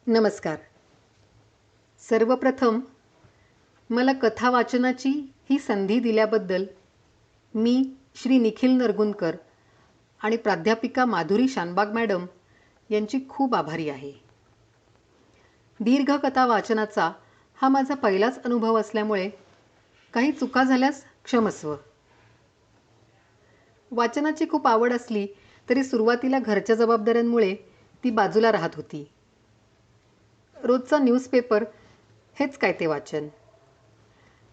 नमस्कार. सर्वप्रथम मला कथा वाचनाची ही संधी दिल्याबद्दल मी श्री निखिल नरगुणकर आणि प्राध्यापिका माधुरी शानबाग मॅडम यांची खूप आभारी आहे. दीर्घ कथा वाचनाचा हा माझा पहिलाच अनुभव असल्यामुळे काही चुका झाल्यास क्षमस्व. वाचनाची खूप आवड असली तरी सुरुवातीला घरच्या जबाबदाऱ्यांमुळे ती बाजूला राहत होती. रोजचा न्यूजपेपर हेच काय ते वाचन.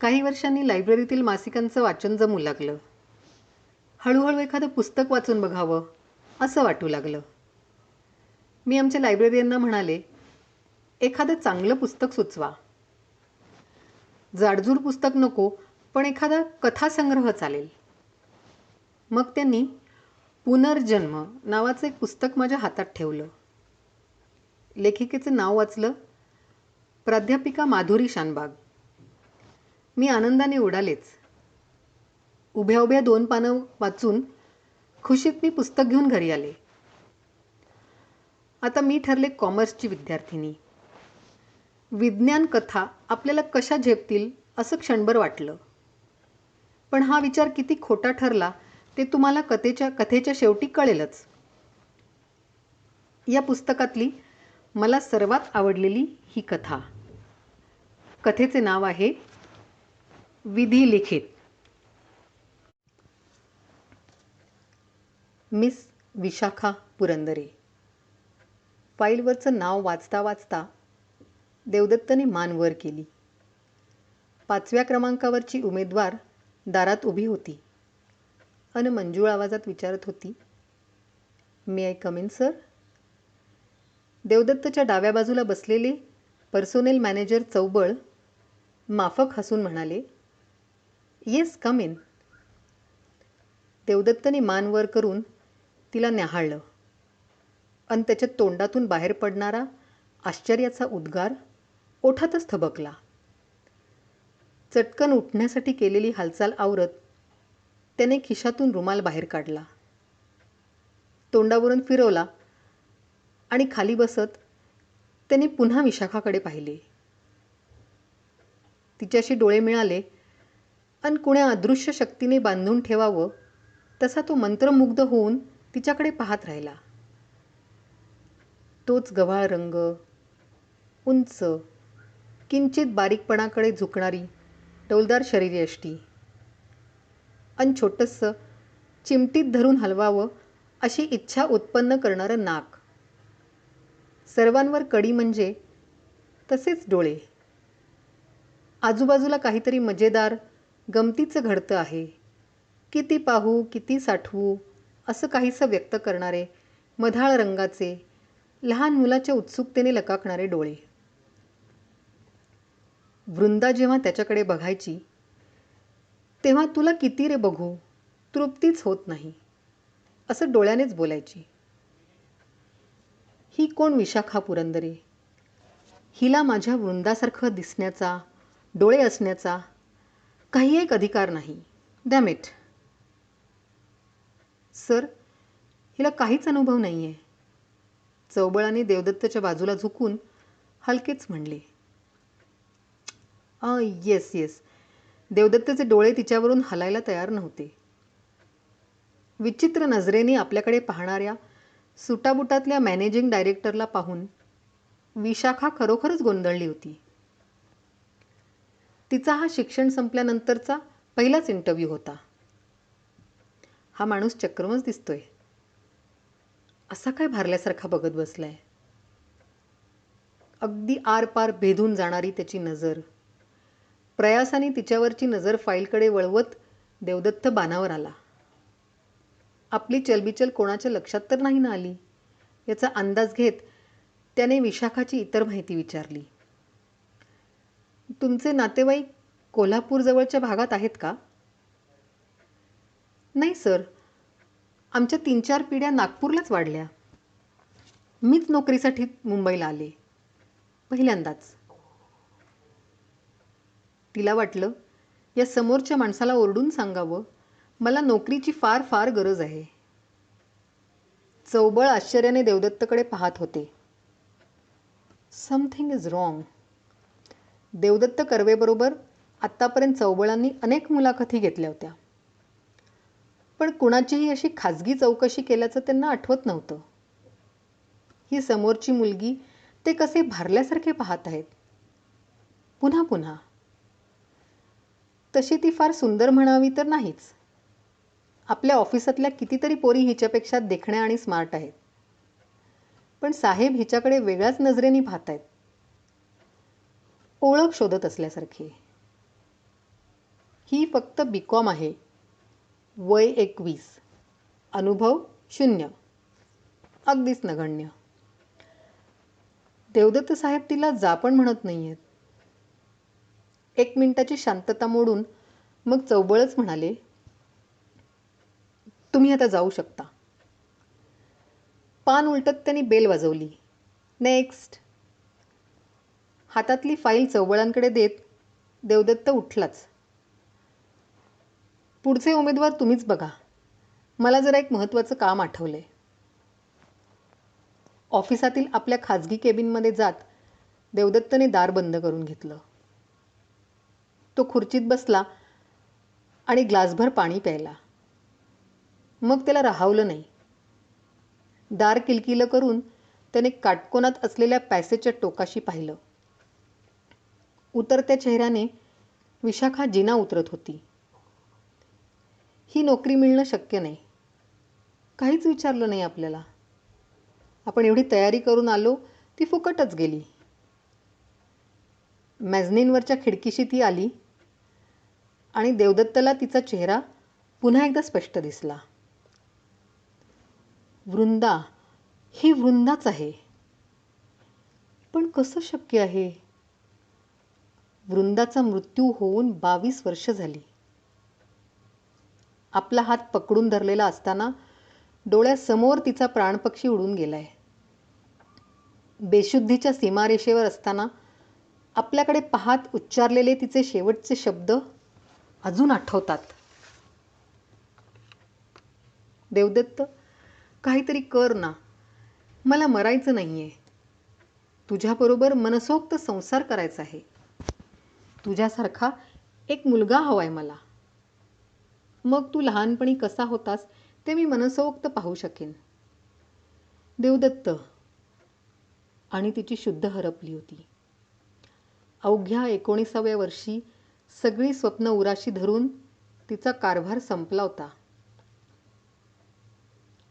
काही वर्षांनी लायब्ररीतील मासिकांचं वाचन जमू लागलं. हळूहळू एखादं पुस्तक वाचून बघावं असं वाटू लागलं. मी आमच्या लायब्ररीयनना म्हणाले, एखादं चांगलं पुस्तक सुचवा. जाडजूड पुस्तक नको, पण एखादा कथासंग्रह चालेल. मग त्यांनी पुनर्जन्म नावाचं एक पुस्तक माझ्या हातात ठेवलं. लेखिकेचं नाव वाचलं, प्राध्यापिका माधुरी शानबाग. मी आनंदाने उडालेच. उभ्या उभ्या 2 पानं वाचून खुशीत मी पुस्तक घेऊन घरी आले. आता मी ठरले कॉमर्सची विद्यार्थिनी. विज्ञान कथा आपल्याला कशा झेपतील असं क्षणभर वाटलं. पण हा विचार किती खोटा ठरला ते तुम्हाला कथेच्या शेवटी कळेलच. या पुस्तकातली मला सर्वात आवडलेली ही कथा. कथेचे नाव आहे विधी लिखित. मिस विशाखा पुरंदरे. फाईलवरचं नाव वाचता वाचता देवदत्तने मान वर केली. 5व्या क्रमांकावरची उमेदवार दारात उभी होती अन मंजूळ आवाजात विचारत होती, मे आय कम इन सर? देवदत्तच्या डाव्या बाजूला बसलेले पर्सोनेल मॅनेजर चौबळ माफक हसून म्हणाले, येस कम इन. देवदत्तने मान वर करून तिला न्याहाळलं अन त्याच्या तोंडातून बाहेर पडणारा आश्चर्याचा उद्गार ओठातच थबकला. चटकन उठण्यासाठी केलेली हालचाल आवरत त्याने खिशातून रुमाल बाहेर काढला, तोंडावरून फिरवला आणि खाली बसत त्याने पुन्हा विशाखाकडे पाहिले. तिच्याशी डोळे मिळाले अन कुण्या अदृश्य शक्तीने बांधून ठेवावं तसा तो मंत्रमुग्ध होऊन तिच्याकडे पाहत राहिला. तोच गव्हाळ रंग, उंच, किंचित बारीकपणाकडे झुकणारी डौलदार शरीरयष्टी अन छोटंसं चिमटीत धरून हलवावं अशी इच्छा उत्पन्न करणारं नाक. सर्वांवर कडी म्हणजे तसेच डोळे. आजूबाजूला काहीतरी मजेदार गमतीचं घडतं आहे, किती पाहू किती साठवू असं काहीसं व्यक्त करणारे मधाळ रंगाचे, लहान मुलाच्या उत्सुकतेने लकाकणारे डोळे. वृंदा जेव्हा त्याच्याकडे बघायची तेव्हा तुला किती रे बघू, तृप्तीच होत नाही असं डोळ्यानेच बोलायची. ही कोण विशाखा पुरंदरे? हिला माझ्या वृंदासारखं दिसण्याचा, डोळे असण्याचा काही एक अधिकार नाही. Dam it. सर, हिला काहीच अनुभव नाही आहे. चौबळाने देवदत्तच्या बाजूला झुकून हलकेच म्हणले. Yes yes. देवदत्तचे डोळे तिच्यावरून हलायला तयार नव्हते. विचित्र नजरेने आपल्याकडे पाहणाऱ्या सुटाबुटातल्या मॅनेजिंग डायरेक्टरला पाहून विशाखा खरोखरच गोंधळली होती. तिचा हा शिक्षण संपल्यानंतरचा पहिलाच इंटरव्ह्यू होता. हा माणूस चक्रमच दिसतोय. असा काय भारल्यासारखा बघत बसलाय. अगदी आरपार भेदून जाणारी त्याची नजर. प्रयासाने तिच्यावरची नजर फाईलकडे वळवत देवदत्त बाणावर आला. आपली चलबिचल कोणाच्या लक्षात तर नाही ना आली याचा अंदाज घेत त्याने विशाखाची इतर माहिती विचारली. तुमचे नातेवाईक कोल्हापूरजवळच्या भागात आहेत का? नाही सर, आमच्या 3-4 पिढ्या नागपूरलाच वाढल्या. मीच नोकरीसाठी मुंबईला आले, पहिल्यांदाच. तिला वाटलं या समोरच्या माणसाला ओरडून सांगावं, मला नोकरीची फार फार गरज आहे. चौबळ आश्चर्याने देवदत्तकडे पाहत होते. Something is wrong. देवदत्त कर्वेबरोबर आत्तापर्यंत चौबळांनी अनेक मुलाखती घेतल्या होत्या, पण कुणाचीही अशी खाजगी चौकशी केल्याचं त्यांना आठवत नव्हतं. ही समोरची मुलगी ते कसे भारल्यासारखे पाहत आहेत पुन्हा पुन्हा. तशी ती फार सुंदर म्हणावी तर नाहीच. आपल्या ऑफिसातल्या कितीतरी पोरी हिच्यापेक्षा देखण्या आणि स्मार्ट आहेत, पण साहेब हिच्याकडे वेगळ्याच नजरेने पाहत आहेत, ओळख शोधत असल्यासारखे. ही फक्त बीकॉम आहे, वय 21, अनुभव 0, अगदीच नगण्य. देवदत्त साहेब तिला जा पण म्हणत नाहीयेत. 1 मिनिटाची शांतता मोडून मग चौबळच म्हणाले, तुम्ही आता जाऊ शकता. पान उलटत त्यांनी बेल वाजवली. नेक्स्ट. हातातली फाईल चौबळांकडे देत देवदत्त उठलाच. पुढचे उमेदवार तुम्हीच बघा, मला जरा एक महत्त्वाचं काम आठवलंय. ऑफिसातील आपल्या खाजगी केबिनमध्ये जात देवदत्तने दार बंद करून घेतलं. तो खुर्चीत बसला आणि ग्लासभर पाणी प्यायला. मग त्याला राहावलं नाही. दार किलकिलं करून त्याने काटकोनात असलेल्या पॅसेजच्या टोकाशी पाहिलं. उतरत्या चेहऱ्याने विशाखा जिना उतरत होती. ही नोकरी मिळणं शक्य नाही. काहीच विचारलं नाही आपल्याला. आपण एवढी तयारी करून आलो ती फुकटच गेली. मॅझनीनवरच्या खिडकीशी ती आली आणि देवदत्तला तिचा चेहरा पुन्हा एकदा स्पष्ट दिसला. वृंदा, ही वृंदाच आहे. पण कसं शक्य आहे? वृंदाचा मृत्यू होऊन 22 वर्ष झाली. आपला हात पकडून धरलेला असताना डोळ्यासमोर तिचा प्राणपक्षी उडून गेलाय. बेशुद्धीच्या सीमारेषेवर असताना आपल्याकडे पाहत उच्चारलेले तिचे शेवटचे शब्द अजून आठवतात. देवदत्त, काहीतरी कर ना. मला मरायचं नाहीये. तुझ्याबरोबर मनसोक्त संसार करायचा आहे. तुझ्यासारखा एक मुलगा हवाय मला. मग तू लहानपणी कसा होतास ते मी मनसोक्त पाहू शकेन. देवदत्त. आणि तिची शुद्ध हरपली होती. अवघ्या 19व्या वर्षी सगळी स्वप्न उराशी धरून तिचा कारभार संपला होता.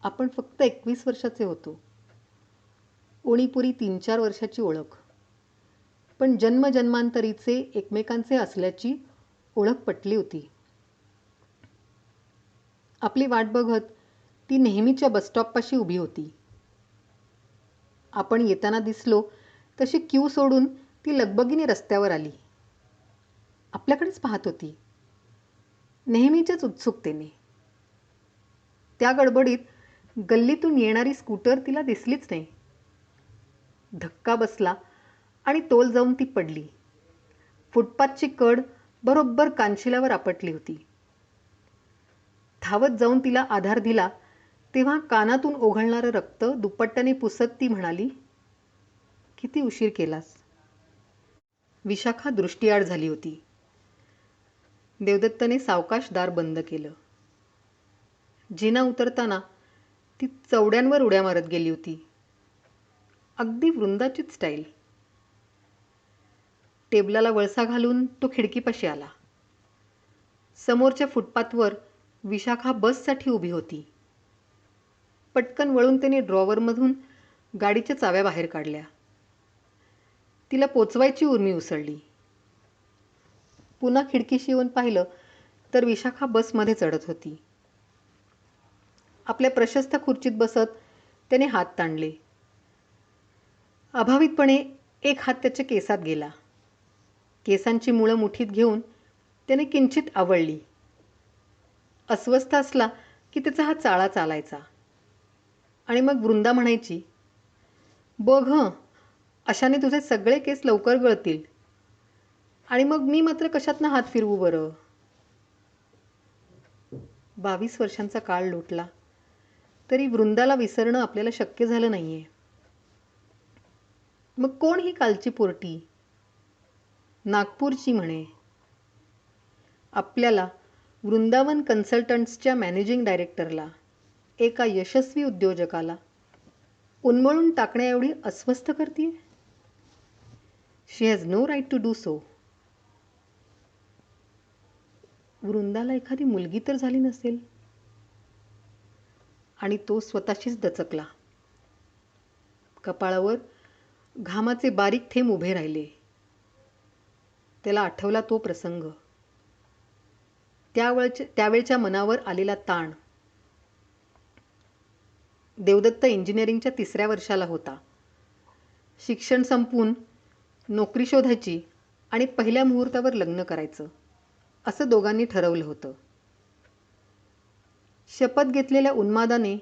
आपण फक्त 21 वर्षाचे होतो. उणीपुरी 3-4 वर्षाची ओळख, पण जन्मजन्मांतरीचे एकमेकांचे असल्याची ओळख पटली होती. आपली वाट बघत ती नेहमीच्या बसस्टॉपपाशी उभी होती. आपण येताना दिसलो तशी क्यू सोडून ती लगबगीने रस्त्यावर आली. आपल्याकडेच पाहत होती, नेहमीच्याच उत्सुकतेने. त्या गडबडीत गल्लीतून येणारी स्कूटर तिला दिसलीच नाही. धक्का बसला आणि तोल जाऊन ती पडली. फुटपाथची कड बरोबर कानशिलावर आपटली होती. धावत जाऊन तिला आधार दिला तेव्हा कानातून ओघळणारं रक्त दुपट्ट्याने पुसत ती म्हणाली, किती उशीर केलास. विशाखा दृष्टीआड झाली होती. देवदत्तने सावकाश दार बंद केलं. जिना उतरताना ती चवड्यांवर उड्या मारत गेली होती. अगदी वृंदाचीच स्टाईल. टेबलाला वळसा घालून तो खिडकीपाशी आला. समोरच्या फुटपाथवर विशाखा बससाठी उभी होती. पटकन वळून त्याने ड्रॉवरमधून गाडीच्या चाव्या बाहेर काढल्या. तिला पोचवायची उर्मी उसळली. पुन्हा खिडकीशी येऊन पाहिलं तर विशाखा बसमध्ये चढत होती. आपल्या प्रशस्त खुर्चीत बसत त्याने हात ताणले. अभावितपणे एक हात त्याच्या केसात गेला. केसांची मुळं मुठीत घेऊन त्याने किंचित आवळली. अस्वस्थ असला की त्याचा हा चाळा चालायचा. आणि मग वृंदा म्हणायची, बघ हं, अशाने तुझे सगळे केस लवकर गळतील. आणि मग मी मात्र कशातनं हात फिरवू बरं. 22 वर्षांचा काळ लोटला तरी वृंदाला विसरणं आपल्याला शक्य झालं नाहीये. मग कोण ही कालची पोरटी? नागपूरची म्हणे. आपल्याला वृंदावन कन्सल्टंट्सच्या मॅनेजिंग डायरेक्टरला, एका यशस्वी उद्योजकाला उन्मळून टाकण्याएवढी अस्वस्थ करतीये. She has no right to do so. वृंदाला एखादी मुलगी तर झाली नसेल? आणि तो स्वतःशीच दचकला. कपाळावर घामाचे बारीक थेंब उभे राहिले. त्याला आठवला तो प्रसंग, त्यावेळच्या मनावर आलेला ताण. देवदत्त इंजिनिअरिंगच्या 3ऱ्या वर्षाला होता. शिक्षण संपवून नोकरी शोधायची आणि पहिल्या मुहूर्तावर लग्न करायचं असं दोघांनी ठरवलं होतं. शपथ घेतलेल्या उन्मादाने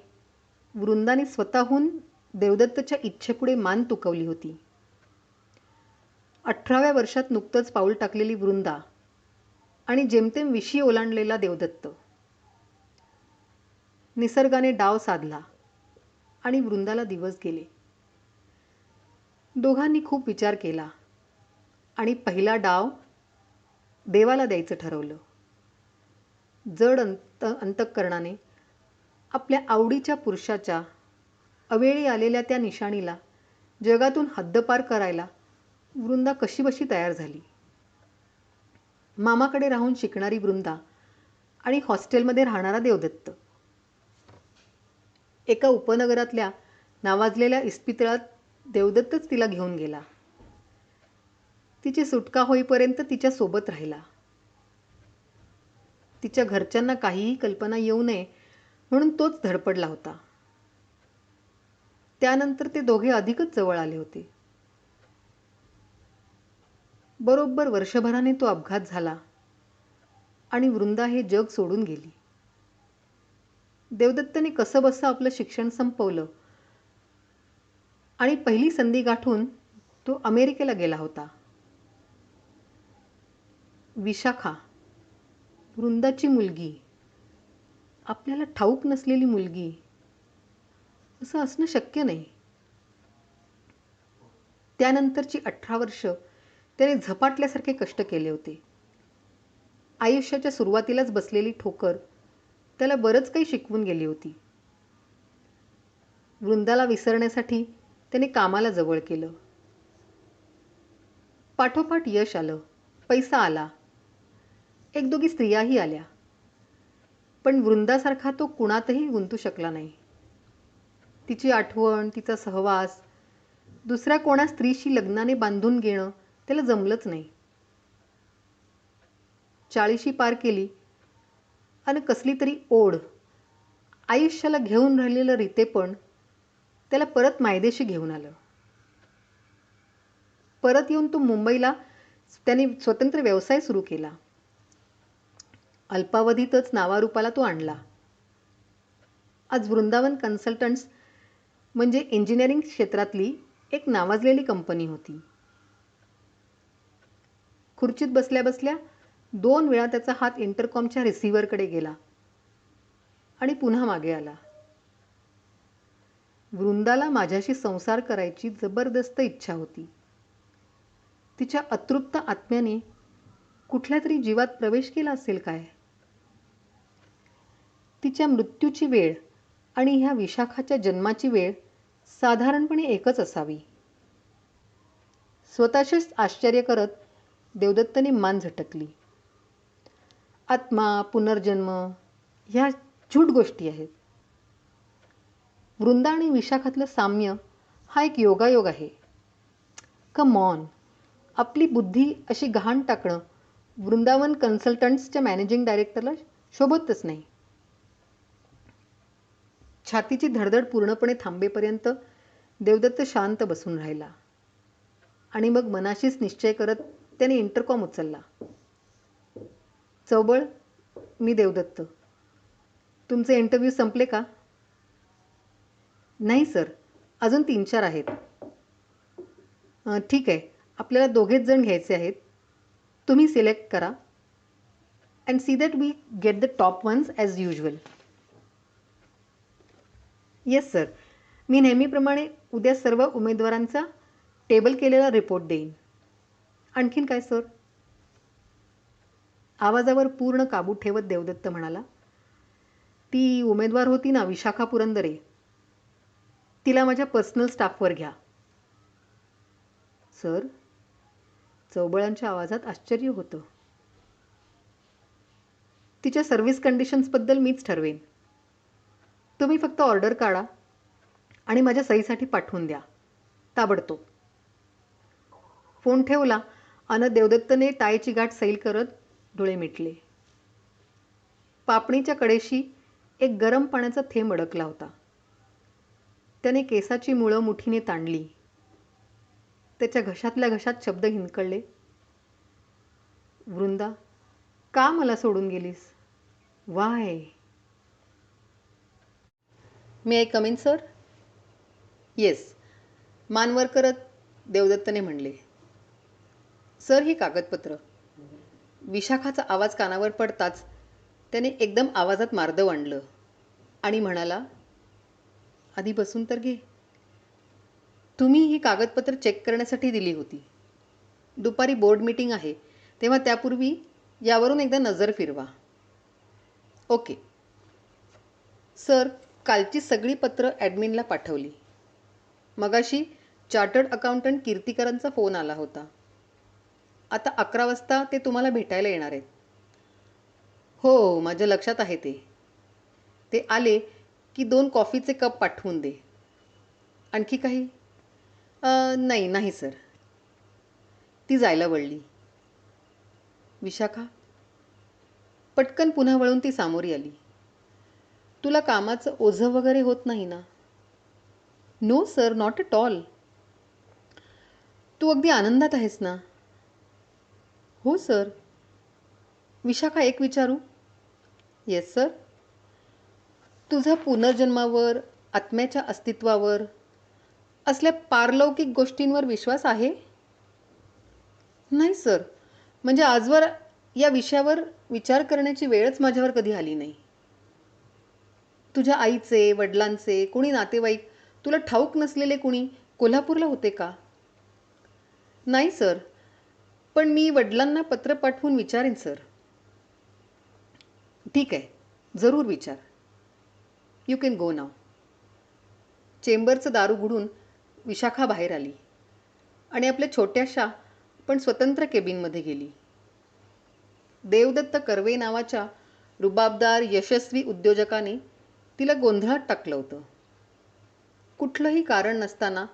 वृंदाने स्वतःहून देवदत्तच्या इच्छेपुढे मान तुकवली होती. 18व्या वर्षात नुकतंच पाऊल टाकलेली वृंदा आणि जेमतेम 20 ओलांडलेला देवदत्त. निसर्गाने डाव साधला आणि वृंदाला दिवस गेले. दोघांनी खूप विचार केला आणि पहिला डाव देवाला द्यायचं ठरवलं. जड अंतःकरणाने आपल्या आवडीच्या पुरुषाच्या अवेळी आलेल्या त्या निशाणीला जगातून हद्दपार करायला वृंदा कशीबशी तयार झाली. मामाकडे राहून शिकणारी वृंदा आणि हॉस्टेलमध्ये राहणारा देवदत्त. एका उपनगरातल्या नावाजलेल्या इस्पितळात देवदत्तच तिला घेऊन गेला. तिची सुटका होईपर्यंत तिच्या सोबत राहिला. तिच्या घरच्यांना काहीही कल्पना येऊ नये म्हणून तोच धडपडला होता. त्यानंतर ते दोघे अधिकच जवळ आले होते. बरोबर वर्षभराने तो अपघात झाला आणि वृंदा हे जग सोडून गेली. देवदत्तने कसंबसं आपलं शिक्षण संपवलं आणि पहिली संधी गाठून तो अमेरिकेला गेला होता. विशाखा, वृंदाची मुलगी, आपल्याला ठाऊक नसलेली मुलगी, असं असणं शक्य नाही. त्यानंतरची 18 वर्ष त्याने झपाटल्यासारखे कष्ट केले होते. आयुष्याच्या सुरुवातीलाच बसलेली ठोकर त्याला बरंच काही शिकवून गेली होती. वृंदाला विसरण्यासाठी त्याने कामाला जवळ केलं. पाठोपाठ यश आलं, पैसा आला, एक दोघी स्त्रियाही आल्या. पण वृंदासारखा तो कुणातही गुंतू शकला नाही. तिची आठवण, तिचा सहवास, दुसऱ्या कोणा स्त्रीशी लग्नाने बांधून घेणं त्याला जमलंच नाही. 40शी पार केली आणि कसली तरी ओढ, आयुष्याला घेऊन राहिलेलं रितेपण त्याला परत मायदेशी घेऊन आलं. परत येऊन तो मुंबईला त्याने स्वतंत्र व्यवसाय सुरू केला. अल्पावधीतच नावारूपाला तो आणला. आज वृंदावन कन्सल्टंट्स म्हणजे इंजिनिअरिंग क्षेत्रातली एक नावाजलेली कंपनी होती. खुर्चीत बसल्या बसल्या 2 वेळा त्याचा हात इंटरकॉमच्या रिसिव्हरकडे गेला आणि पुन्हा मागे आला. वृंदाला माझ्याशी संसार करायची जबरदस्त इच्छा होती. तिच्या अतृप्त आत्म्याने कुठल्या तरी जीवात प्रवेश केला असेल काय? तिच्या मृत्यूची वेळ आणि ह्या विशाखाच्या जन्माची वेळ साधारणपणे एकच असावी. स्वतःशीच आश्चर्य करत देवदत्तने मान झटकली. आत्मा, पुनर्जन्म ह्या झूट गोष्टी आहेत. वृंदा आणि विशाखातलं साम्य हा एक योगायोग आहे. कम ऑन, आपली बुद्धी अशी गहाण टाकणं वृंदावन कन्सल्टंट्सच्या मॅनेजिंग डायरेक्टरला शोभतच नाही. छातीची धडधड पूर्णपणे थांबेपर्यंत देवदत्त शांत बसून राहिला आणि मग मनाशीच निश्चय करत त्याने इंटरकॉम उचलला. चौबळ, मी देवदत्त. तुमचे इंटरव्ह्यू संपले का? नाही सर, अजून 3-4 आहेत. ठीक आहे, आपल्याला दोघेच जण घ्यायचे आहेत. तुम्ही सिलेक्ट करा and see that we get the top ones as usual. Yes sir, मी नेहमीप्रमाणे उद्या सर्व उमेदवारांचा टेबल केलेला रिपोर्ट देईन. आणखीन काय सर? आवाजावर पूर्ण काबू ठेवत देवदत्त म्हणाला, ती उमेदवार होती ना विशाखा पुरंदरे, तिला माझ्या पर्सनल स्टाफवर घ्या. सर, चौबळांच्या आवाजात आश्चर्य होतं. तिच्या सर्व्हिस कंडिशन्सबद्दल मीच ठरवेन. तुम्ही फक्त ऑर्डर काढा आणि माझ्या सहीसाठी पाठवून द्या, ताबडतोब. फोन ठेवला अन देवदत्तने टायची गाठ सैल करत डोळे मिटले. पापणीच्या कडेशी एक गरम पाण्याचा थेंब अडकला होता. त्याने केसाची मुळं मुठीने ताणली. त्याच्या घशातल्या घशात शब्द हिंदकळले, वृंदा, का मला सोडून गेलीस? Y? May I come in sir? Yes, मान वर करत देवदत्तने म्हणले. सर, ही कागदपत्र. विशाखाचा आवाज कानावर पडताच त्याने एकदम आवाजात मार्दव आणलं आणि म्हणाला, आधी बसून तर घे. तुम्ही ही कागदपत्र चेक करण्यासाठी दिली होती. दुपारी बोर्ड मीटिंग आहे, तेव्हा त्यापूर्वी यावरून एकदा नजर फिरवा. ओके. सर, कालची सगळी पत्र ॲडमिनला पाठवली. मगाशी चार्टर्ड अकाउंटंट कीर्तिकरांचा फोन आला होता. आता 11 वाजता ते तुम्हाला भेटायला येणार आहेत. हो, माझ्या लक्षात आहे ते. ते आले की 2 कॉफीचे कप पाठवून दे. आणखी काही? नाही सर. ती जायला वळली. विशाखा? पटकन पुन्हा वळून ती सामोरी आली. तुला कामाचं ओझं वगैरे होत नाही ना? No sir, not at all. तू अगदी आनंदात आहेस ना? हो सर. विशाखा, एक विचारू? Yes sir. तुझा पुनर्जन्मावर, आत्म्याच्या अस्तित्वावर, असल्या पारलौकिक गोष्टींवर विश्वास आहे? नाही सर, म्हणजे आजवर या विषयावर विचार करण्याची वेळच माझ्यावर कधी आली नाही. तुझ्या आईचे, वडिलांचे, कोणी नातेवाईक, तुला ठाऊक नसलेले कोणी कोल्हापूरला होते का? नाही सर, पण मी वडिलांना पत्र पाठवून विचारेन सर. ठीक आहे, जरूर विचार. यू कॅन गो नाव. चेंबरचं दार उघडून विशाखा बाहेर आली आणि आपल्या छोट्याशा पण स्वतंत्र केबिनमध्ये गेली. देवदत्त कर्वे नावाच्या रुबाबदार यशस्वी उद्योजकाने तिला गोंधळात टाकलं होतं. कुठलंही कारण नसताना,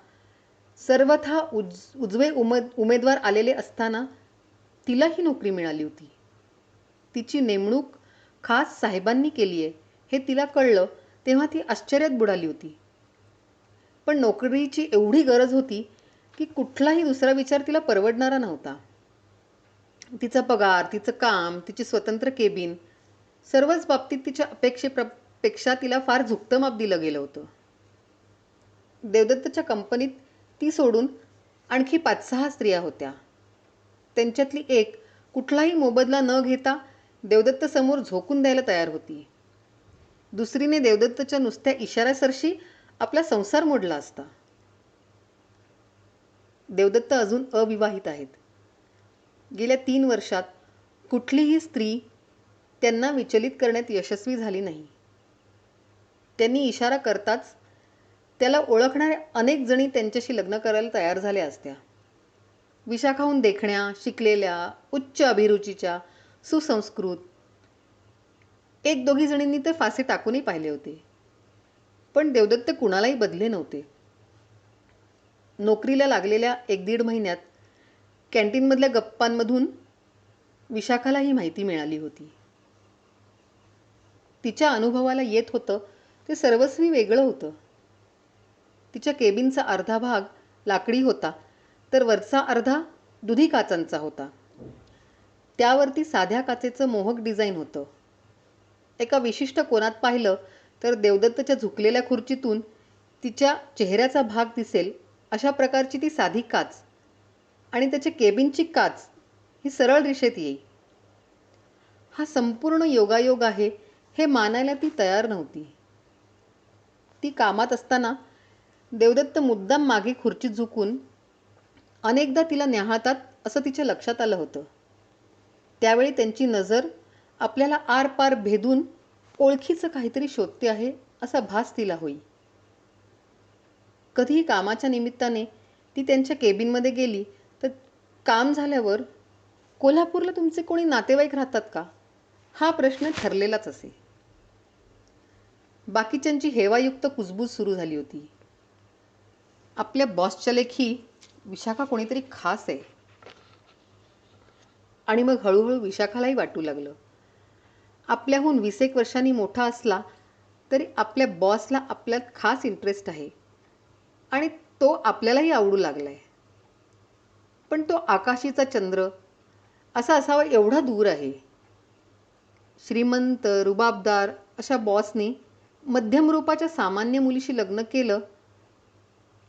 सर्वथा उजवे उमेदवार आलेले असताना तिला ही नोकरी मिळाली होती. तिची नेमणूक खास साहेबांनी केली आहे हे तिला कळलं तेव्हा ती आश्चर्यात बुडाली होती. पण नोकरीची एवढी गरज होती की कुठलाही दुसरा विचार तिला परवडणारा नव्हता. तिचा पगार, तिचं काम, तिची स्वतंत्र केबिन, सर्वच बाबतीत तिच्या अपेक्षेपेक्षा तिला फार झुकतं माप दिलं गेलं होतं. देवदत्तच्या कंपनीत ती सोडून आणखी 5-6 स्त्रिया होत्या. त्यांच्यातली एक कुठलाही मोबदला न घेता देवदत्त समोर झोकून द्यायला तयार होती. दुसरीने देवदत्तच्या नुसत्या इशाऱ्यासरशी आपला संसार मोडला असता. देवदत्त अजून अविवाहित आहेत. गेल्या 3 वर्षात कुठलीही स्त्री त्यांना विचलित करण्यात यशस्वी झाली नाही. त्यांनी इशारा करताच त्याला ओळखणाऱ्या अनेक जणी त्यांच्याशी लग्न करायला तयार झाल्या असत्या. विशाखाहून देखण्या, शिकलेल्या, उच्च अभिरुचीच्या, सुसंस्कृत. 1-2 जणींनी तर फासे टाकूनही पाहिले होते. पण देवदत्त कुणालाही बदले नव्हते. नोकरीला लागलेल्या 1-1.5 महिन्यात कॅन्टीनमधल्या गप्पांमधून विशाखाला ही माहिती मिळाली होती. तिच्या अनुभवाला येत होतं ते सर्वस्वी वेगळं होतं. तिच्या केबिनचा अर्धा भाग लाकडी होता, तर वरचा अर्धा दुधी काचांचा होता. त्यावरती साध्या काचेचं मोहक डिझाईन होतं. एका विशिष्ट कोनात पाहिलं तर देवदत्तच्या झुकलेल्या खुर्चीतून तिच्या चेहऱ्याचा भाग दिसेल अशा प्रकारची ती साधी काच आणि त्याच्या केबिनची काच ही सरळ रेषेत येई. हा संपूर्ण योगायोग आहे हे मानायला ती तयार नव्हती. ती कामात असताना देवदत्त मुद्दाम मागे खुर्चीत झुकून अनेकदा तिला न्याहाळतात असं तिच्या लक्षात आलं होतं. त्यावेळी त्यांची नजर आपल्याला आरपार भेदून ओळखीचं काहीतरी शोधते आहे असा भास तिला होई. कधीही कामाच्या निमित्ताने ती त्यांच्या केबिनमध्ये गेली तर काम झाल्यावर, कोल्हापूरला तुमचे कोणी नातेवाईक राहतात का, हा प्रश्न ठरलेलाच असे. बाकीच्यांची हेवायुक्त कुजबूज सुरू झाली होती. आपल्या बॉसच्या लेखी विशाखा कोणीतरी खास आहे. आणि मग हळूहळू विशाखालाही वाटू लागलं, आपल्याहून 20 वर्षांनी मोठा असला तरी आपल्या बॉसला आपल्यात खास इंटरेस्ट आहे आणि तो आपल्यालाही आवडू लागलाय. पण तो आकाशीचा चंद्र असा असावा एवढा दूर आहे. श्रीमंत रुबाबदार अशा बॉसने मध्यम रूपाच्या सामान्य मुलीशी लग्न केलं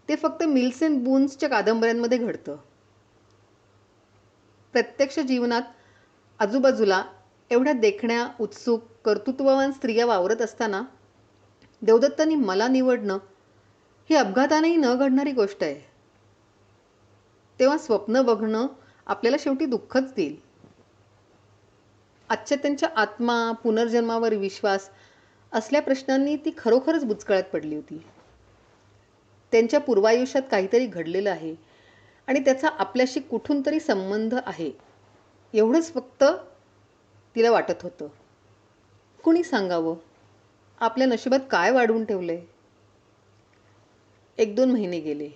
ते फक्त मिल्स अँड बून्सच्या कादंबऱ्यांमध्ये घडतं. प्रत्यक्ष जीवनात आजूबाजूला एवढ्या देखण्या, उत्सुक, कर्तृत्ववान स्त्रिया वावरत असताना देवदत्तांनी मला निवडणं ही अपघातानेही न घडणारी गोष्ट आहे. तेव्हा स्वप्न बघणं आपल्याला शेवटी दुःखच देईल. आजच्या त्यांच्या आत्मा, पुनर्जन्मावर विश्वास असल्या प्रश्नांनी ती खरोखरच बुचकळ्यात पडली होती. त्यांच्या पूर्वायुष्यात काहीतरी घडलेलं आहे आणि त्याचा आपल्याशी कुठून तरी संबंध आहे एवढंच फक्त तिला वाटत होतं. कुणी सांगावं आपल्या नशिबात काय वाढवून ठेवलंय. 1-2 महिने गेले.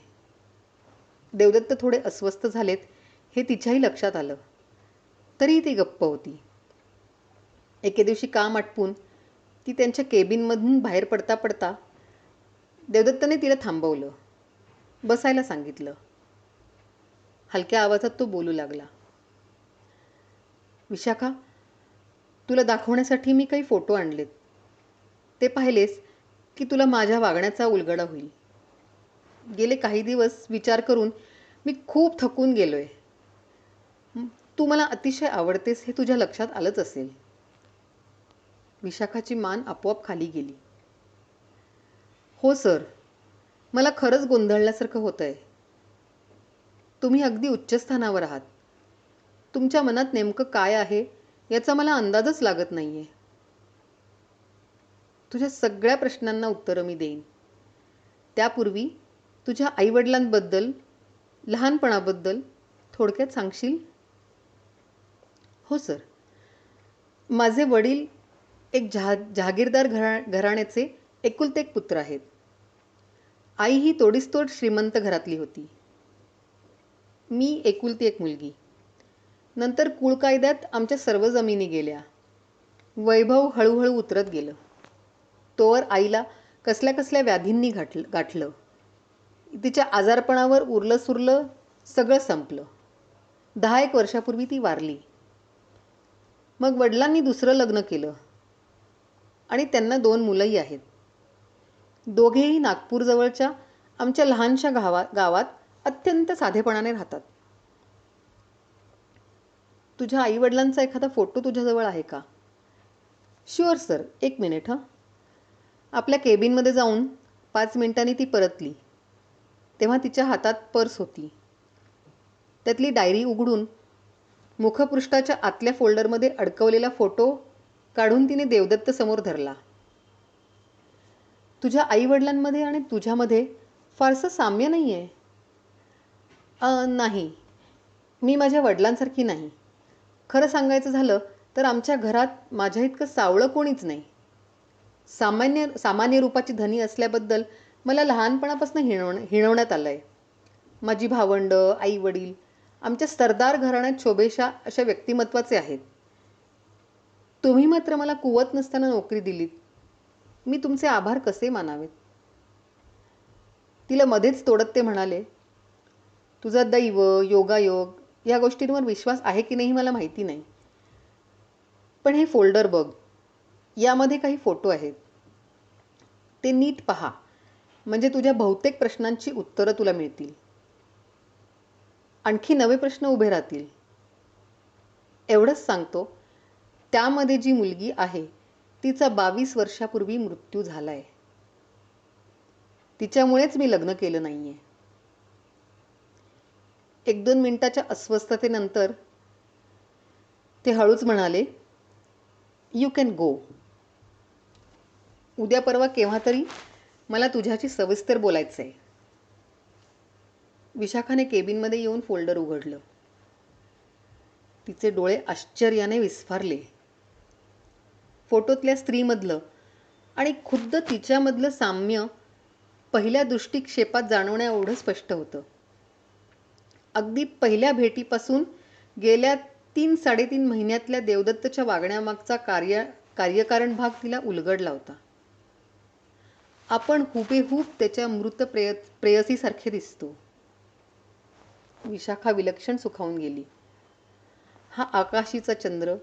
देवदत्त थोडे अस्वस्थ झालेत हे तिच्याही लक्षात आलं. तरीही ती गप्प होती. एके दिवशी काम आटपून ती त्यांच्या केबिनमधून बाहेर पडता पडता देवदत्तने तिला थांबवलं, बसायला सांगितलं. हलक्या आवाजात तो बोलू लागला, विशाखा, तुला दाखवण्यासाठी मी काही फोटो आणलेत. ते पाहिलेस की तुला माझ्या वागण्याचा उलगडा होईल. गेले काही दिवस विचार करून मी खूप थकून गेलोय. तू मला अतिशय आवडतेस हे तुझ्या लक्षात आलंच असेल. विशाखाची मान आपोआप खाली गेली. हो सर, मला खरंच गोंधळल्यासारखं होतंय. तुम्ही अगदी उच्चस्थानावर आहात. तुमच्या मनात नेमकं काय आहे याचा मला अंदाजच लागत नाहीये. तुझ्या सगळ्या प्रश्नांना उत्तरं मी देईन. त्यापूर्वी तुझ्या आईवडिलांबद्दल, लहानपणाबद्दल थोडक्यात सांगशील? हो सर, माझे वडील एक जहागीरदार घराण्याचे एकुलते एक पुत्र आहेत. आई ही तोडीसतोड श्रीमंत घरातली होती. मी एकुलती एक मुलगी. नंतर कुळकायद्यात आमच्या सर्व जमिनी गेल्या. वैभव हळूहळू उतरत गेलं. तोवर आईला कसल्या कसल्या व्याधींनी गाठलं. तिच्या आजारपणावर उरलं सुरलं सगळं संपलं. 10-1 वर्षापूर्वी ती वारली. मग वडिलांनी दुसरं लग्न केलं आणि त्यांना 2 मुलंही आहेत. दोघेही नागपूरजवळच्या आमच्या लहानशा गावात अत्यंत साधेपणाने राहतात. तुझ्या आईवडिलांचा एखादा फोटो तुझ्याजवळ आहे का? शुअर सर, 1 मिनिट हं. आपल्या केबिनमध्ये जाऊन 5 मिनिटांनी ती परतली. तेव्हा तिच्या हातात पर्स होती. त्यातली डायरी उघडून मुखपृष्ठाच्या आतल्या फोल्डरमध्ये अडकवलेला फोटो काढून तिने देवदत्त समोर धरला. तुझ्या आईवडिलांमध्ये आणि तुझ्यामध्ये फारसं साम्य नाही आहे. नाही, मी माझ्या वडिलांसारखी नाही. खरं सांगायचं झालं तर आमच्या घरात माझ्या इतकं सावळं कोणीच नाही. सामान्य रूपाची धनी असल्याबद्दल मला लहानपणापासून हिणवण्यात आलं आहे. माझी भावंडं, आई वडील आमच्या सरदार घराण्यात शोभेशा अशा व्यक्तिमत्वाचे आहेत. तुम्ही मात्र मला कुवत नसताना नोकरी दिलीत. मी तुमचे आभार कसे मानावेत? तिला मध्येच तोडत ते म्हणाले, तुझा दैव, योगायोग या गोष्टींवर विश्वास आहे की नाही मला माहिती नाही. पण हे फोल्डर बघ. यामध्ये काही फोटो आहेत. ते नीट पहा, म्हणजे तुझ्या बहुतेक प्रश्नांची उत्तरं तुला मिळतील. आणखी नवे प्रश्न उभे राहतील. एवढंच सांगतो, त्यामध्ये जी मुलगी आहे तिचा 22 वर्षापूर्वी मृत्यू झालाय. तिच्यामुळेच मी लग्न केलं नाहीये. 1-2 मिनिटाच्या अस्वस्थतेनंतर ते हळूच म्हणाले, "यू कॅन गो. उद्या परवा केव्हा तरी मला तुझ्याशी सविस्तर बोलायचं आहे." विशाखाने केबिनमध्ये येऊन फोल्डर उघडलं. तिचे डोळे आश्चर्याने विस्फारले. फोटोतल्या स्त्रीमधलं आणि खुद्द तिच्यामधलं साम्य पहिल्या दृष्टिक्षेपात जाणवण्याएवढं स्पष्ट होतं. अगदी पहिल्या भेटीपासून गेल्या 3-3.5 महिन्यातल्या देवदत्तच्या वागण्यामागचा कार्यकारण भाग तिला उलगडला होता. आपण हुबेहूब त्याच्या मृत प्रेयसीसारखे दिसतो. विशाखा विलक्षण सुखावून गेली. हा आकाशीचा चंद्र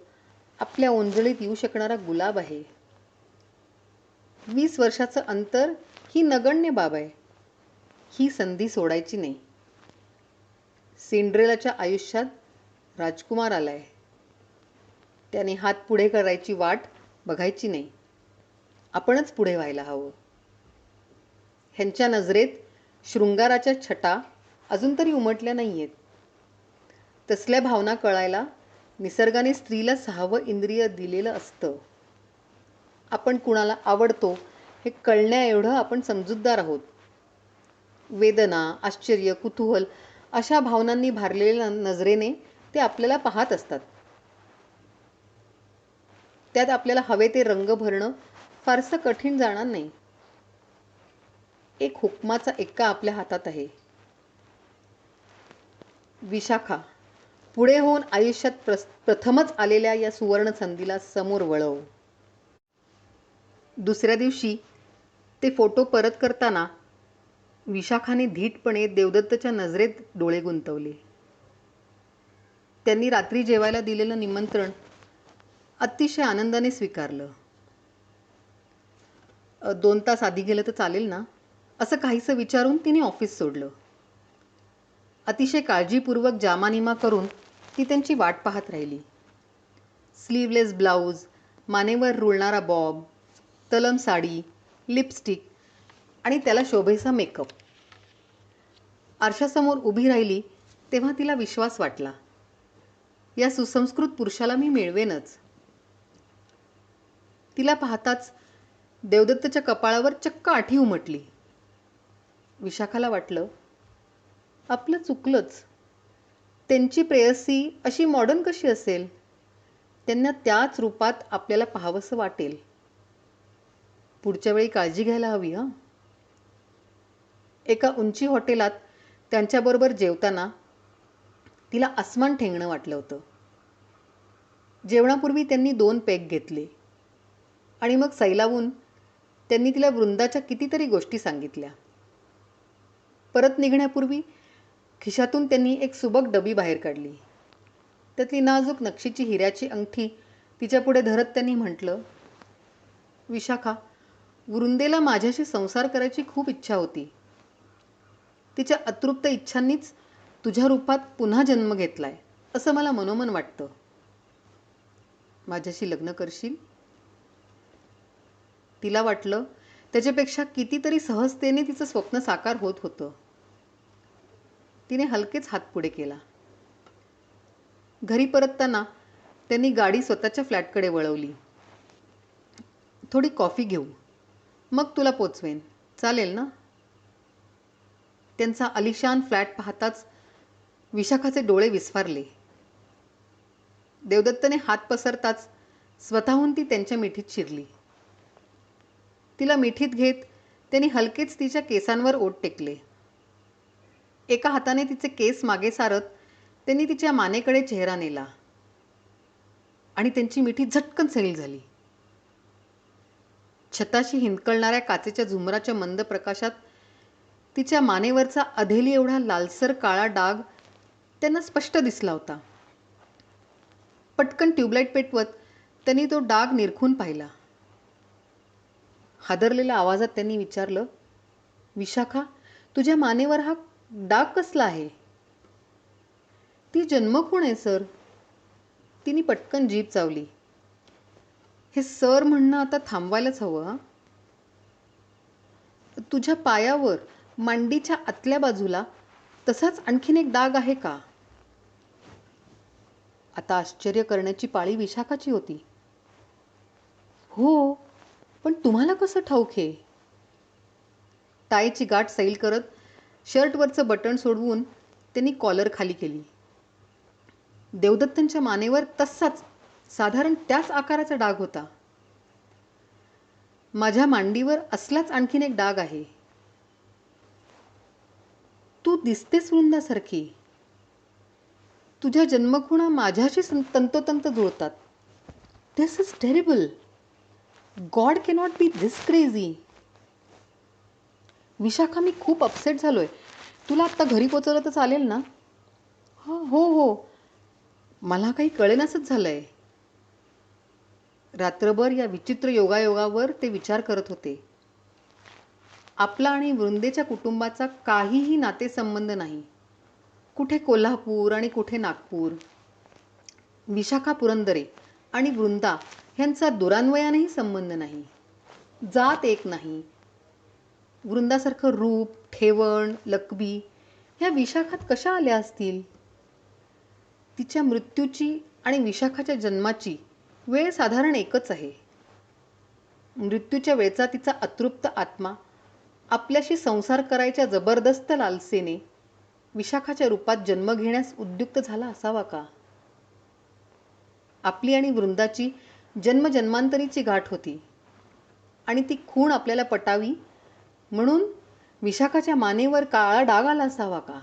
आपल्या ओंजळीत येऊ शकणारा गुलाब आहे. 20 वर्षाचं अंतर ही नगण्य बाब आहे. ही संधी सोडायची नाही. सिंड्रेलाच्या आयुष्यात राजकुमार आलाय. त्याने हात पुढे करायची वाट बघायची नाही. आपणच पुढे व्हायला हवं. ह्यांच्या नजरेत शृंगाराच्या छटा अजून तरी उमटल्या नाहीयेत. तसल्या भावना कळायला निसर्गाने स्त्रीला 6वं इंद्रिय दिलेलं असतं. आपण कुणाला आवडतो हे कळण्याएवढं आपण समजूतदार आहोत. वेदना, आश्चर्य, कुतूहल अशा भावनांनी भारलेल्या नजरेने ते आपल्याला पाहत असतात. त्यात आपल्याला हवे ते रंग भरणं फारसं कठीण जाणार नाही. एक हुकमाचा एक्का आपल्या हातात आहे. विशाखा, पुढे होऊन आयुष्यात प्रथमच आलेल्या या सुवर्ण संधीला समोर वळव. दुसऱ्या दिवशी ते फोटो परत करताना विशाखाने धीटपणे देवदत्तच्या नजरेत डोळे गुंतवले. त्यांनी रात्री जेवायला दिलेलं निमंत्रण अतिशय आनंदाने स्वीकारलं. 2 तास आधी गेलं तर चालेल ना, असं काहीसं विचारून तिने ऑफिस सोडलं. अतिशय काळजीपूर्वक जामानिमा करून ती त्यांची वाट पाहत राहिली. स्लीवलेस ब्लाऊज, मानेवर रुळणारा बॉब, तलम साडी, लिपस्टिक आणि त्याला शोभेसा मेकअप. आरशासमोर उभी राहिली तेव्हा तिला विश्वास वाटला, या सुसंस्कृत पुरुषाला मी मिळवेनच. तिला पाहताच देवदत्तच्या कपाळावर चक्क आठी उमटली. विशाखाला वाटलं, आपलं चुकलंच. त्यांची प्रेयसी अशी मॉडर्न कशी असेल? त्यांना त्याच रूपात आपल्याला पाहावंसं वाटेल. पुढच्या वेळी काळजी घ्यायला हवी हं. एका उंची हॉटेलात त्यांच्याबरोबर जेवताना तिला आसमान ठेंगणं वाटलं होतं. जेवणापूर्वी त्यांनी 2 पेग घेतले आणि मग सैलावून त्यांनी तिला वृंदाच्या कितीतरी गोष्टी सांगितल्या. परत निघण्यापूर्वी खिशातून त्यांनी एक सुबक डबी बाहेर काढली. त्यातली नाजूक नक्षीची हिऱ्याची अंगठी तिच्यापुढे धरत त्यांनी म्हटलं, विशाखा, वृंदेला माझ्याशी संसार करायची खूप इच्छा होती. तिच्या अतृप्त इच्छांनीच तुझ्या रूपात पुन्हा जन्म घेतलाय असं मला मनोमन वाटतं. माझ्याशी लग्न करशील? तिला वाटलं त्याच्यापेक्षा कितीतरी सहजतेने तिचं स्वप्न साकार होत होतं. तिने हलकेच हात पुढे केला. घरी परतताना त्यांनी गाडी स्वतःच्या फ्लॅटकडे वळवली. थोडी कॉफी घेऊ, मग तुला पोचवेन, चालेल ना? त्यांचा आलिशान फ्लॅट पाहताच विशाखाचे डोळे विस्फारले. देवदत्तने हात पसरताच स्वतःहून ती त्यांच्या मिठीत शिरली. तिला मिठीत घेत त्यांनी हलकेच तिच्या केसांवर ओठ टेकले. एका हाताने तिचे केस मागे सारत त्यांनी तिच्या मानेकडे चेहरा नेला आणि त्यांची मिठी झटकन सैल झाली. छताशी हिंदकळणाऱ्या काचेच्या झुमराच्या मंद प्रकाशात तिच्या मानेवरचा अधेली एवढा लालसर काळा डाग त्यांना स्पष्ट दिसला होता. पटकन ट्यूबलाईट पेटवत त्यांनी तो डाग निरखून पाहिला. हादरलेल्या आवाजात त्यांनी विचारलं, विशाखा, तुझ्या मानेवर हा डाग कसला आहे? ती जन्मखूण आहे सर. तिने पटकन जीभ चावली. हे सर म्हणणं आता थांबवायलाच हवं. तुझ्या पायावर मांडीच्या आतल्या बाजूला तसाच आणखीन एक डाग आहे का? आता आश्चर्य करण्याची पाळी विशाखाची होती. हो, पण तुम्हाला कसं ठाऊक हे? टायची गाठ सैल करत शर्टवरचं बटण सोडवून त्यांनी कॉलर खाली केली. देवदत्तांच्या मानेवर तसाच साधारण त्याच आकाराचा डाग होता. माझ्या मांडीवर असलाच आणखीन एक डाग आहे. तू दिसतेस वृंदासारखी. तुझ्या जन्मखुणा माझ्याशी तंतोतंत जुळतात. This is terrible. God cannot be this crazy. Vishakha, मी खूप अपसेट झालोय. तुला आत्ता घरी पोचवलं तर चालेल ना? हो हो, मला काही कळेनासच झालंय. रात्रभर या विचित्र योगायोगावर ते विचार करत होते. आपला आणि वृंदेच्या कुटुंबाचा काहीही नातेसंबंध नाही. कुठे कोल्हापूर आणि कुठे नागपूर. विशाखा पुरंदरे आणि वृंदा ह्यांचा दुरान्वयानेही संबंध नाही. जात एक नाही. वृंदासारखं रूप, ठेवण, लकबी ह्या विशाखात कशा आल्या असतील? तिच्या मृत्यूची आणि विशाखाच्या जन्माची वेळ साधारण एकच आहे. मृत्यूच्या वेळचा तिचा अतृप्त आत्मा आपल्याशी संसार करायच्या जबरदस्त लालसेने विशाखाच्या रूपात जन्म घेण्यास उद्युक्त झाला असावा का? आपली आणि वृंदाची जन्मजन्मांतरीची गाठ होती आणि ती खूण आपल्याला पटावी म्हणून विशाखाच्या मानेवर काळा डाग आला असावा का?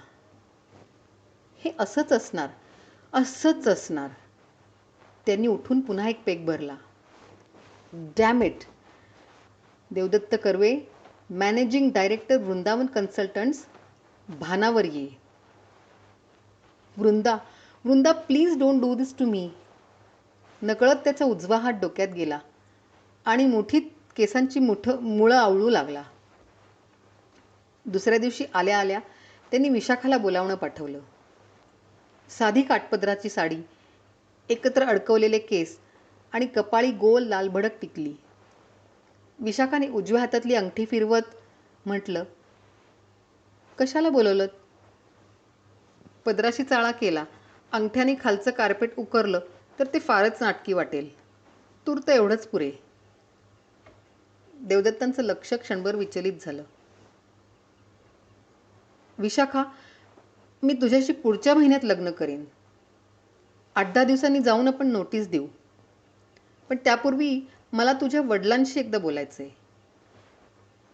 हे असंच असणार, असंच असणार. त्यांनी उठून पुन्हा एक पेग भरला. Damn it. Devdatt Karve, managing director Vrindavan consultants, भानावर ये. Vrinda, Vrinda, please don't do this to me. नकळत त्याचा उजवा हात डोक्यात गेला आणि मुठीत केसांची मुळं आवळू लागला. दुसऱ्या दिवशी आल्या आल्या त्यांनी विशाखाला बोलावणं पाठवलं. साधी काठपदराची साडी, एकत्र अडकवलेले केस आणि कपाळी गोल लाल भडक टिकली. विशाखाने उजव्या हातातली अंगठी फिरवत म्हटलं, कशाला बोलवलं? पदराशी चाळा केला, अंगठ्याने खालचं कार्पेट उकरलं तर ते फारच नाटकी वाटेल. तूर्त एवढंच पुरे. देवदत्तांचं लक्ष क्षणभर विचलित झालं. विशाखा, मी तुझ्याशी पुढच्या महिन्यात लग्न करेन. 8-10 दिवसांनी जाऊन आपण नोटीस देऊ. पण त्यापूर्वी मला तुझ्या वडिलांशी एकदा बोलायचंय.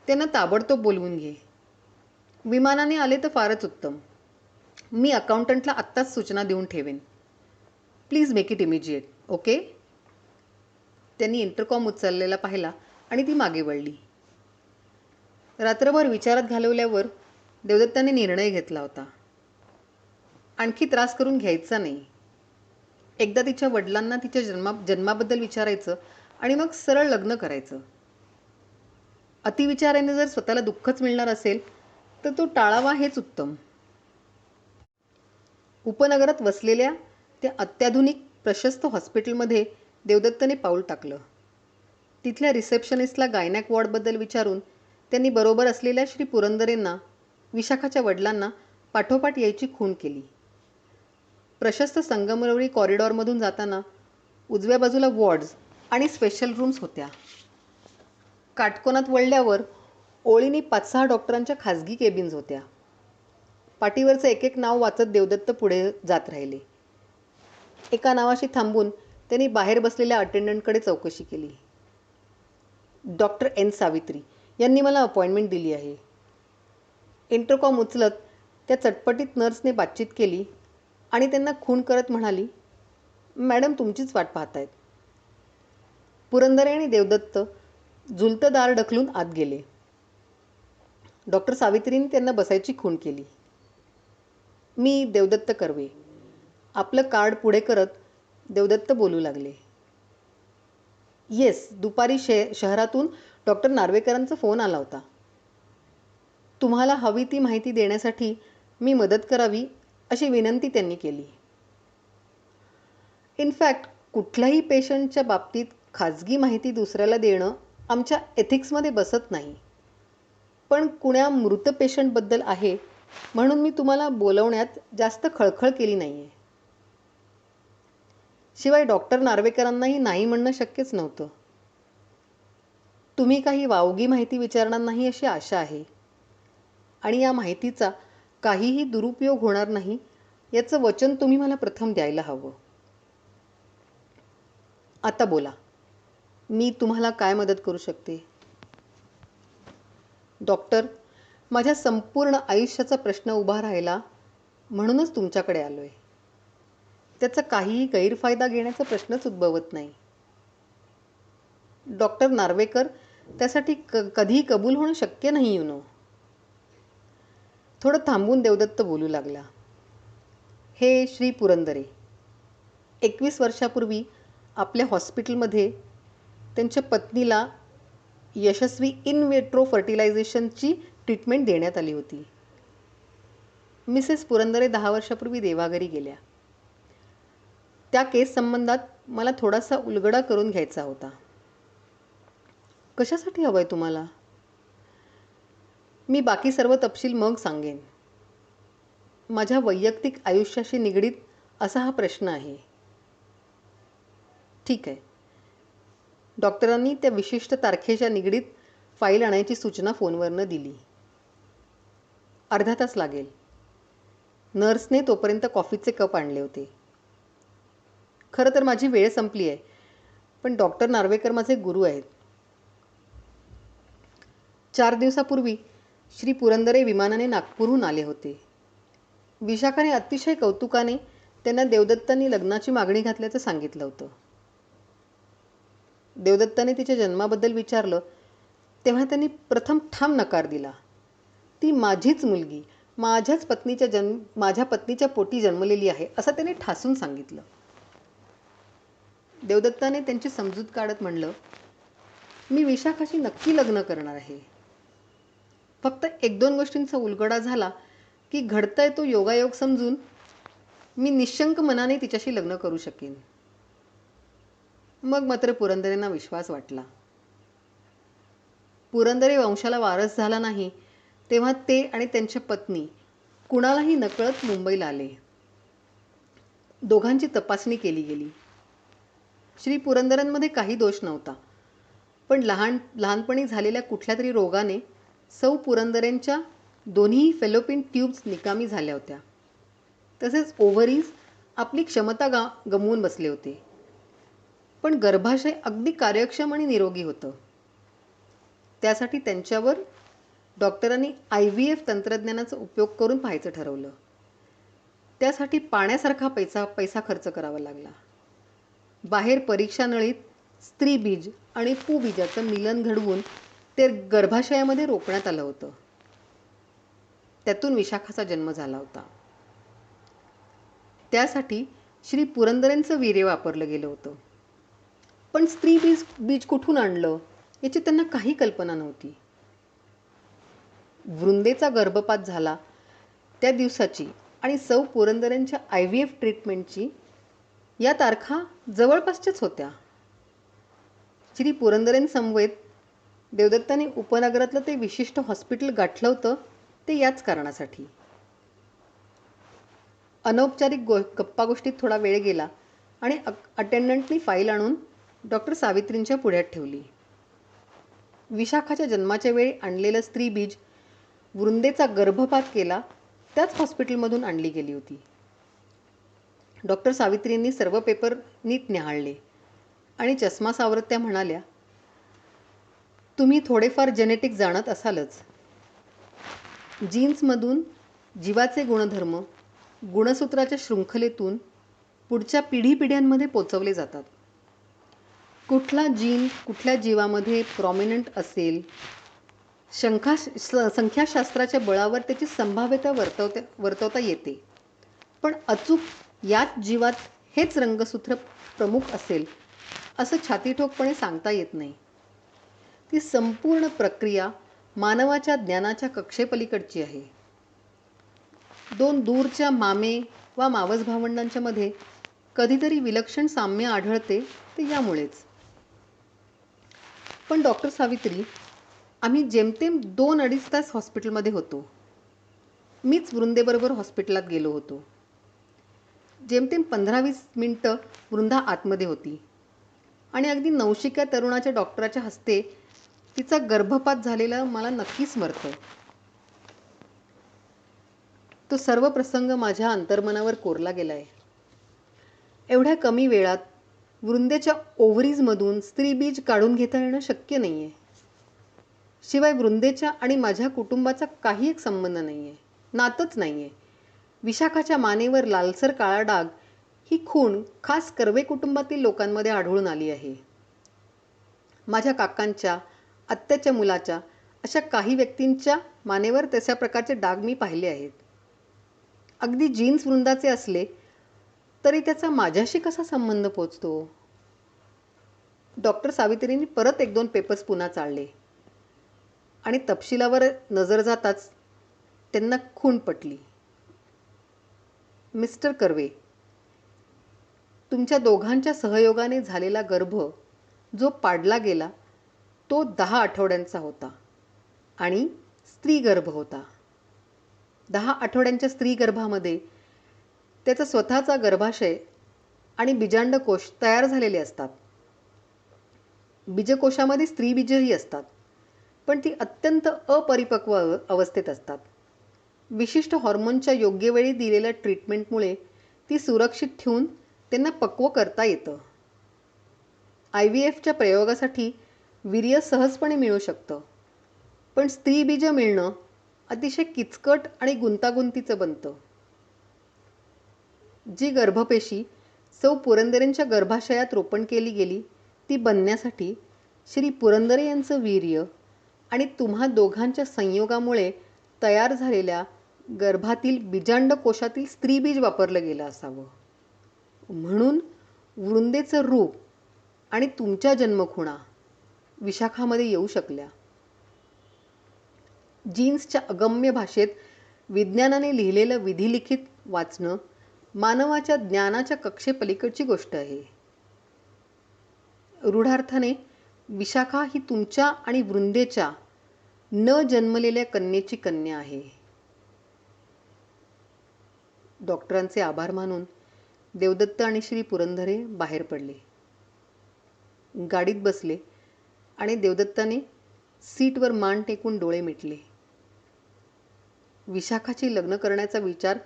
त्यांना ताबडतोब बोलवून घे. विमानाने आले तर फारच उत्तम. मी अकाउंटंटला आत्ताच सूचना देऊन ठेवेन. Please make it immediate. Okay? त्यांनी इंटरकॉम उचललेला पाहिला आणि ती मागे वळली. रात्रभर विचारात घालवल्यावर देवदत्ताने निर्णय घेतला होता. आणखी त्रास करून घ्यायचा नाही. एकदा तिच्या वडिलांना तिच्या जन्माबद्दल विचारायचं आणि मग सरळ लग्न करायचं. अतिविचाराने जर स्वतःला दुःखच मिळणार असेल तर तो टाळावा हेच उत्तम. उपनगरात वसलेल्या त्या अत्याधुनिक प्रशस्त हॉस्पिटलमध्ये देवदत्तने पाऊल टाकलं. तिथल्या रिसेप्शनिस्टला गायनॅक वॉर्डबद्दल विचारून त्यांनी बरोबर असलेल्या श्री पुरंदरेंना, विशाखाच्या वडिलांना पाठोपाठ यायची खूण केली. प्रशस्त संगमरवरी कॉरिडॉरमधून जाताना उजव्या बाजूला वॉर्ड्स आणि स्पेशल रूम्स होत्या. काटकोनात वळल्यावर ओळीने 5-6 डॉक्टरांच्या खाजगी केबिन्स होत्या. पाटीवरचं एक एक नाव वाचत देवदत्त पुढे जात राहिले. एका नावाशी थांबून त्यांनी बाहेर बसलेल्या अटेंडंटकडे चौकशी केली. डॉक्टर एन सावित्री यांनी मला अपॉइंटमेंट दिली आहे. इंटरकॉम उचलत त्या चटपटीत नर्सने बातचीत केली आणि त्यांना खूण करत म्हणाली, मॅडम तुमचीच वाट पाहतायत. पुरंदरे आणि देवदत्त झुलतं दार ढकलून आत गेले. डॉक्टर सावित्रीने त्यांना बसायची खूण केली. मी देवदत्त कर्वे. आपलं कार्ड पुढे करत देवदत्त बोलू लागले. येस, दुपारी शहरातून डॉक्टर नार्वेकरांचा फोन आला होता. तुम्हाला हवी ती माहिती देण्यासाठी मी मदत करावी अशी विनंती त्यांनी केली. इनफॅक्ट कुठल्याही पेशंटच्या बाबतीत खाजगी माहिती दुसऱ्याला देणं आमच्या एथिक्समध्ये बसत नाही. पण कुण्या मृत पेशंटबद्दल आहे म्हणून मी तुम्हाला बोलवण्यात जास्त खळखळ केली नाही आहे. शिवाय डॉक्टर नार्वेकरांनाही नाही म्हणणं शक्यच नव्हतं. तुम्ही काही वावगी माहिती विचारणार नाही अशी आशा आहे आणि या माहितीचा काहीही दुरुपयोग होणार नाही याचं वचन तुम्ही मला प्रथम द्यायला हवं. आता बोला, मी तुम्हाला काय मदत करू शकते? डॉक्टर, माझ्या संपूर्ण आयुष्याचा प्रश्न उभा राहिला म्हणूनच तुमच्याकडे आलोय. त्याचा काहीही गैरफायदा घेण्याचा प्रश्नच उद्भवत नाही. डॉक्टर नार्वेकर, त्यासाठी कधीही कबूल होणं शक्य नाही थोडं थांबून देवदत्त बोलू लागला. हे श्री पुरंदरे, 21 वर्षापूर्वी आपल्या हॉस्पिटलमध्ये त्यांच्या पत्नीला यशस्वी इन विट्रो फर्टिलायझेशनची ट्रीटमेंट देण्यात आली होती. मिसेस पुरंदरे 10 वर्षापूर्वी देवाघरी गेल्या. त्या केस संबंधात मला थोडासा उलगडा करून घ्यायचा होता. कशासाठी हवंय तुम्हाला? मी बाकी सर्व तपशील मग सांगेन. माझ्या वैयक्तिक आयुष्याशी निगडीत असा हा प्रश्न आहे. ठीक आहे. डॉक्टरांनी त्या विशिष्ट तारखेच्या निगडीत फाईल आणायची सूचना फोनवरनं दिली. अर्धा तास लागेल. नर्सने तोपर्यंत कॉफीचे कप आणले होते. खरं तर माझी वेळ संपली आहे, पण डॉक्टर नार्वेकर माझे गुरु आहेत. 4 दिवसापूर्वी श्री पुरंदरे विमानाने नागपूरहून आले होते. विशाखाने अतिशय कौतुकाने त्यांना देवदत्तांनी लग्नाची मागणी घातल्याचं सांगितलं होतं. देवदत्ताने तिच्या जन्माबद्दल विचारलं तेव्हा त्यांनी प्रथम ठाम नकार दिला. ती माझीच मुलगी, माझ्या पत्नीच्या पोटी जन्मलेली आहे असं त्याने ठासून सांगितलं. देवदत्ताने त्यांची समजूत काढत म्हणलं, मी विशाखाशी नक्की लग्न करणार आहे. फक्त 1-2 गोष्टींचा उलगडा झाला की घडतंय तो योगायोग समजून मी निशंक मनाने तिच्याशी लग्न करू शकेन. मग मात्र पुरंदरेंना विश्वास वाटला. पुरंदरे वंशाला वारस झाला नाही तेव्हा ते आणि त्यांच्या पत्नी कुणालाही नकळत मुंबईला आले. दोघांची तपासणी केली गेली. श्री पुरंदरांमध्ये काही दोष नव्हता, पण लहानपणी झालेल्या कुठल्या तरी रोगाने सौ पुरंदरेंच्या दोन्ही फेलोपिन ट्यूब्स निकामी झाल्या होत्या. तसेच ओव्हरीज आपली क्षमता गमवून बसले होते. पण गर्भाशय अगदी कार्यक्षम आणि निरोगी होतं. त्यासाठी त्यांच्यावर डॉक्टरांनी IVF तंत्रज्ञानाचा उपयोग करून पाहायचं ठरवलं. त्यासाठी पाण्यासारखा पैसा खर्च करावा लागला. बाहेर परीक्षा नळीत स्त्रीबीज आणि पुबीजाचं मिलन घडवून ते गर्भाशयामध्ये रोपण्यात आलं होतं. त्यातून विशाखाचा जन्म झाला होता. त्यासाठी श्री पुरंदरेंचं वीर्य वापरलं गेलं होतं. पण बीज कुठून आणलं याची त्यांना काही कल्पना नव्हती. वृंदेचा गर्भपात झाला त्या दिवसाची आणि सौ पुरंदरेंच्या IVF ट्रीटमेंटची या तारखा जवळपासच्याच होत्या. श्री पुरंदरेंसमवेत देवदत्ताने उपनगरातलं ते विशिष्ट हॉस्पिटल गाठलं होतं ते याच कारणासाठी. अनौपचारिक गप्पागोष्टीत थोडा वेळ गेला आणि अटेंडंटनी फाईल आणून डॉक्टर सावित्रींच्या पुढ्यात ठेवली. विशाखाच्या जन्माच्या वेळी आणलेलं स्त्रीबीज वृंदेचा गर्भपात केला त्याच हॉस्पिटलमधून आणली गेली होती. डॉक्टर सावित्रींनी सर्व पेपर नीट न्याहाळले आणि चष्मा सावरत त्या म्हणाल्या, तुम्ही थोडेफार जेनेटिक जाणत असालच. जीन्समधून जीवाचे गुणधर्म गुणसूत्राच्या शृंखलेतून पुढच्या पिढ्यांमध्ये पोचवले जातात. कुठला जीन कुठल्या जीवामध्ये प्रॉमिनंट असेल, संख्याशास्त्राच्या बळावर त्याची संभाव्यता वर्तवता येते. पण अचूक याच जीवात हेच रंगसूत्र प्रमुख असेल असं छातीठोकपणे सांगता येत नाही. ती संपूर्ण प्रक्रिया मानवाच्या ज्ञानाच्या कक्षेपलीकडची आहे. 2 दूरच्या मामे वा मावस भावंडांच्या मध्ये कधीतरी विलक्षण साम्य आढळते ते यामुळेच. पण डॉक्टर सावित्री, आम्ही जेमतेम 2-2.5 तास हॉस्पिटलमध्ये होतो. मीच वृंदेबरोबर हॉस्पिटलात गेलो होतो. जेमतेम 15-20 मिनिटं वृंदा आतमध्ये होती आणि अगदी नवशिक्या तरुणाच्या डॉक्टराच्या हस्ते तिचा गर्भपात झालेला मला नक्कीच स्मरतं. तो सर्व प्रसंग माझ्या अंतर्मनावर कोरला गेलाय. एवढ्या कमी वेळात वृंदेच्या ओव्हरीजमधून स्त्रीबीज काढून घेता येणं शक्य नाहीये. शिवाय वृंदेच्या आणि माझ्या कुटुंबाचा काही एक संबंध नाहीये, नातच नाहीये. विशाखाच्या मानेवर लालसर काळा डाग ही खूण खास कर्वे कुटुंबातील लोकांमध्ये आढळून आली आहे. माझ्या काकांच्या, आत्याच्या मुलाच्या अशा काही व्यक्तींच्या मानेवर तशा प्रकारचे डाग मी पाहिले आहेत. अगदी जीन्स वृंदाचे असले तरी त्याचा माझ्याशी कसा संबंध पोचतो? डॉक्टर सावित्रींनी परत 1-2 पेपर्स पुन्हा चाळले आणि तपशिलावर नजर जाताच त्यांना खूण पटली. मिस्टर कर्वे, तुमच्या दोघांच्या सहयोगाने झालेला गर्भ जो पाडला गेला तो 10 आठवड्यांचा होता आणि स्त्री गर्भ होता. 10 आठवड्यांच्या स्त्री गर्भामध्ये त्याचा स्वतःचा गर्भाशय आणि बीजांडकोश तयार झालेले असतात. बीजकोशामध्ये स्त्रीबीजही असतात, पण ती अत्यंत अपरिपक्व अवस्थेत असतात. विशिष्ट हॉर्मोनच्या योग्य वेळी दिलेल्या ट्रीटमेंटमुळे ती सुरक्षित ठेवून त्यांना पक्व करता येतं. IVFच्या प्रयोगासाठी वीर्य सहजपणे मिळू शकतं, पण स्त्रीबीज मिळणं अतिशय किचकट आणि गुंतागुंतीचं बनतं. जी गर्भपेशी सौ पुरंदरेंच्या गर्भाशयात रोपण केली गेली ती बनण्यासाठी श्री पुरंदरे यांचं वीर्य आणि तुम्हा दोघांच्या संयोगामुळे तयार झालेल्या गर्भातील बीजांडकोशातील स्त्रीबीज वापरलं गेलं असावं. म्हणून वृंदेचं रूप आणि तुमच्या जन्मखुणा विशाखामध्ये येऊ शकल्या. जीन्सच्या अगम्य भाषेत विज्ञानाने लिहिलेलं विधिलिखित वाचणं मानवाच्या ज्ञानाच्या कक्षेपलीकडची गोष्ट आहे. रूढार्थाने विशाखा ही तुमच्या आणि वृंदेच्या न जन्मलेल्या कन्येची कन्या आहे. डॉक्टरांचे आभार मानून देवदत्त आणि श्री पुरंदरे बाहेर पडले. गाडीत बसले आणि देवदत्ताने सीटवर मान टेकून डोळे मिटले. विशाखाची लग्न करण्याचा विचार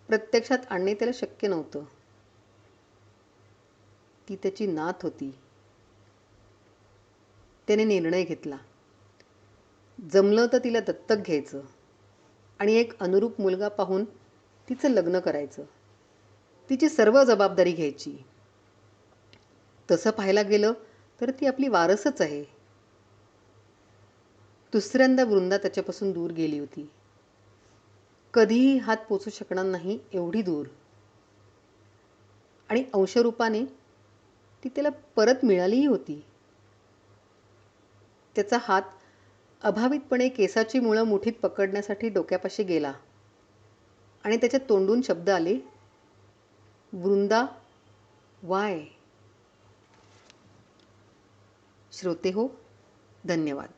प्रत्यक्षात आणणे त्याला शक्य नव्हतं. ती त्याची नात होती. त्याने निर्णय घेतला. जमलं तर तिला दत्तक घ्यायचं आणि एक अनुरूप मुलगा पाहून तिचं लग्न करायचं. तिची सर्व जबाबदारी घ्यायची. तसं पाहायला गेलं तर ती आपली वारसच आहे. दुसऱ्यांदा वृंदा त्याच्यापासून दूर गेली होती. कधीही हात पोचू शकणार नाही एवढी दूर. आणि अंशरूपाने ती त्याला परत मिळालीही होती. त्याचा हात अभावितपणे केसाची मुळं मुठीत पकडण्यासाठी डोक्यापाशी गेला आणि त्याच्या तोंडून शब्द आले, वृंदा वाय. श्रोते हो, धन्यवाद.